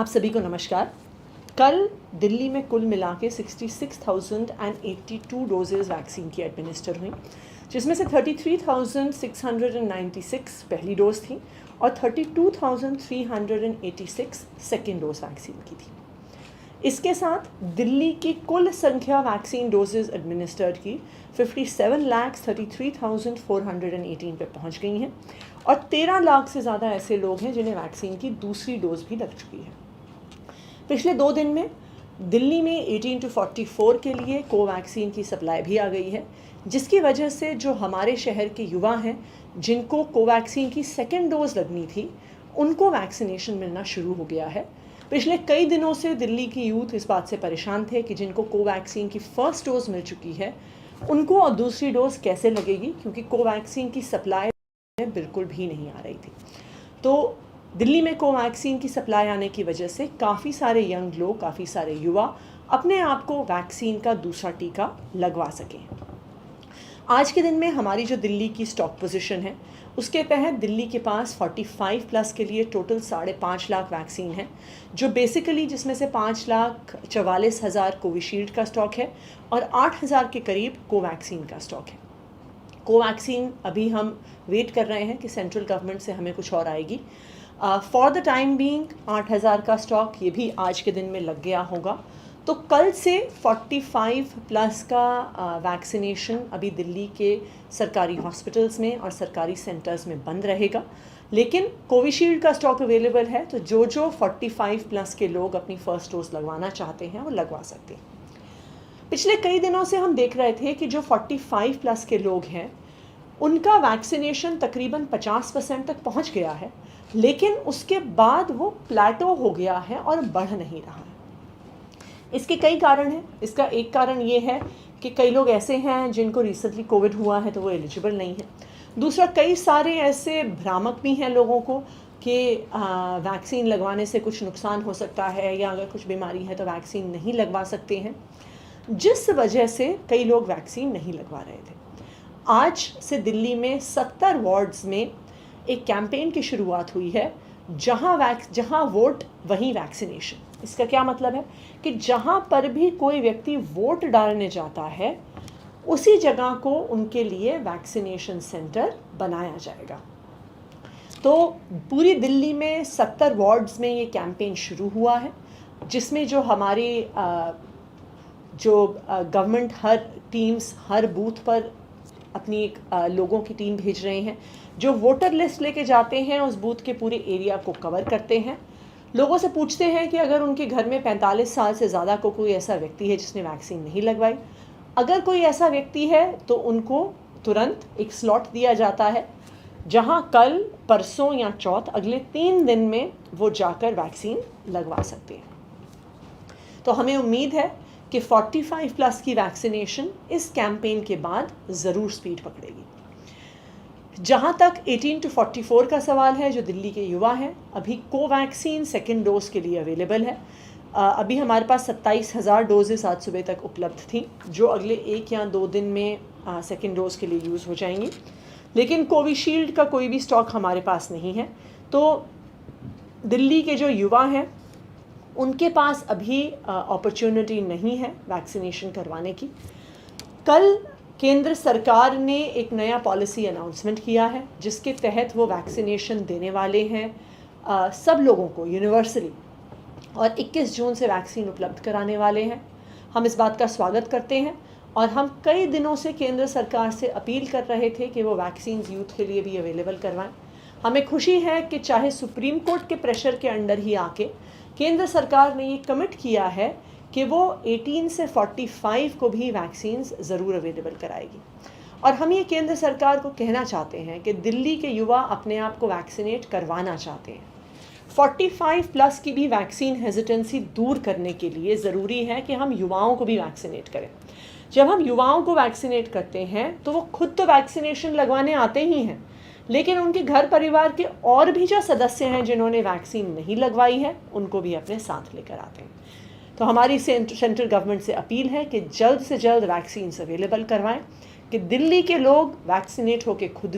आप सभी को नमस्कार। कल दिल्ली में कुल मिला के 66,082 डोजेज़ वैक्सीन की एडमिनिस्टर हुई, जिसमें से 33,696 पहली डोज थी और 32,386 सेकेंड डोज वैक्सीन की थी। इसके साथ दिल्ली की कुल संख्या वैक्सीन डोजेज़ एडमिनिस्टर्ड की 57,33,418 पे पहुंच गई हैं और 13 लाख से ज़्यादा ऐसे लोग हैं जिन्हें वैक्सीन की दूसरी डोज भी लग चुकी है। पिछले 2 दिन में दिल्ली में 18 to 44 के लिए कोवैक्सीन की सप्लाई भी आ गई है, जिसकी वजह से जो हमारे शहर के युवा हैं जिनको कोवैक्सीन की सेकेंड डोज लगनी थी, उनको वैक्सीनेशन मिलना शुरू हो गया है। पिछले कई दिनों से दिल्ली की यूथ इस बात से परेशान थे कि जिनको कोवैक्सीन की फ़र्स्ट डोज मिल चुकी है उनको और दूसरी डोज कैसे लगेगी, क्योंकि कोवैक्सीन की सप्लाई बिल्कुल भी नहीं आ रही थी। तो दिल्ली में कोवैक्सीन की सप्लाई आने की वजह से काफ़ी सारे यंग लोग, काफ़ी सारे युवा अपने आप को वैक्सीन का दूसरा टीका लगवा सकें। आज के दिन में हमारी जो दिल्ली की स्टॉक पोजीशन है, उसके तहत दिल्ली के पास 45 प्लस के लिए टोटल 5.5 लाख वैक्सीन है, जो बेसिकली जिसमें से 5,44,000 कोविशील्ड का स्टॉक है और 8,000 के करीब कोवैक्सीन का स्टॉक है। कोवैक्सीन अभी हम वेट कर रहे हैं कि सेंट्रल गवर्नमेंट से हमें कुछ और आएगी। फॉर द टाइम बीइंग 8,000 का स्टॉक ये भी आज के दिन में लग गया होगा। तो कल से 45 प्लस का वैक्सीनेशन अभी दिल्ली के सरकारी हॉस्पिटल्स में और सरकारी सेंटर्स में बंद रहेगा, लेकिन कोविशील्ड का स्टॉक अवेलेबल है, तो जो 45 प्लस के लोग अपनी फ़र्स्ट डोज लगवाना चाहते हैं वो लगवा सकते हैं। पिछले कई दिनों से हम देख रहे थे कि जो 45 प्लस के लोग हैं उनका वैक्सीनेशन तकरीबन 50% तक पहुंच गया है, लेकिन उसके बाद वो प्लेटो हो गया है और बढ़ नहीं रहा है। इसके कई कारण हैं। इसका एक कारण ये है कि कई लोग ऐसे हैं जिनको रिसेंटली कोविड हुआ है तो वो एलिजिबल नहीं है। दूसरा, कई सारे ऐसे भ्रामक भी हैं लोगों को कि वैक्सीन लगवाने से कुछ नुकसान हो सकता है या अगर कुछ बीमारी है तो वैक्सीन नहीं लगवा सकते हैं, जिस वजह से कई लोग वैक्सीन नहीं लगवा रहे थे। आज से दिल्ली में 70 वार्ड्स में एक कैंपेन की शुरुआत हुई है, जहां वोट वहीं वैक्सीनेशन। इसका क्या मतलब है कि जहां पर भी कोई व्यक्ति वोट डालने जाता है उसी जगह को उनके लिए वैक्सीनेशन सेंटर बनाया जाएगा। तो पूरी दिल्ली में 70 वार्ड्स में ये कैंपेन शुरू हुआ है, जिसमें जो हमारी गवर्नमेंट हर टीम्स हर बूथ पर अपनी एक लोगों की टीम भेज रहे हैं, जो वोटर लिस्ट लेके जाते हैं उस बूथ के पूरे एरिया को कवर करते हैं, लोगों से पूछते हैं कि अगर उनके घर में 45 साल से ज़्यादा को कोई ऐसा व्यक्ति है जिसने वैक्सीन नहीं लगवाई, अगर कोई ऐसा व्यक्ति है तो उनको तुरंत एक स्लॉट दिया जाता है, जहां कल, परसों या चौथ अगले 3 दिन में वो जाकर वैक्सीन लगवा सकते हैं। तो हमें उम्मीद है कि 45 प्लस की वैक्सीनेशन इस कैंपेन के बाद ज़रूर स्पीड पकड़ेगी। जहां तक 18 to 44 का सवाल है, जो दिल्ली के युवा हैं, अभी कोवैक्सीन सेकेंड डोज के लिए अवेलेबल है। अभी हमारे पास 27,000 डोजेस आज सुबह तक उपलब्ध थी, जो अगले 1 या 2 दिन में सेकेंड डोज के लिए यूज़ हो जाएंगी, लेकिन कोविशील्ड का कोई भी स्टॉक हमारे पास नहीं है। तो दिल्ली के जो युवा हैं उनके पास अभी अपॉर्चुनिटी नहीं है वैक्सीनेशन करवाने की। कल केंद्र सरकार ने एक नया पॉलिसी अनाउंसमेंट किया है, जिसके तहत वो वैक्सीनेशन देने वाले हैं सब लोगों को यूनिवर्सली, और 21 जून से वैक्सीन उपलब्ध कराने वाले हैं। हम इस बात का स्वागत करते हैं और हम कई दिनों से केंद्र सरकार से अपील कर रहे थे कि वो वैक्सीन यूथ के लिए भी अवेलेबल करवाएं। हमें खुशी है कि चाहे सुप्रीम कोर्ट के प्रेशर के अंडर ही आके केंद्र सरकार ने ये कमिट किया है कि वो 18 से 45 को भी वैक्सीन्स ज़रूर अवेलेबल कराएगी। और हम ये केंद्र सरकार को कहना चाहते हैं कि दिल्ली के युवा अपने आप को वैक्सीनेट करवाना चाहते हैं। 45 प्लस की भी वैक्सीन हेजिटेंसी दूर करने के लिए ज़रूरी है कि हम युवाओं को भी वैक्सीनेट करें। जब हम युवाओं को वैक्सीनेट करते हैं तो वो खुद तो वैक्सीनेशन लगवाने आते ही हैं, लेकिन उनके घर परिवार के और भी जो सदस्य हैं जिन्होंने वैक्सीन नहीं लगवाई है उनको भी अपने साथ लेकर आते हैं। तो हमारी सेंट्रल गवर्नमेंट से अपील है कि जल्द से जल्द वैक्सीन अवेलेबल करवाएं, कि दिल्ली के लोग वैक्सीनेट होकर खुद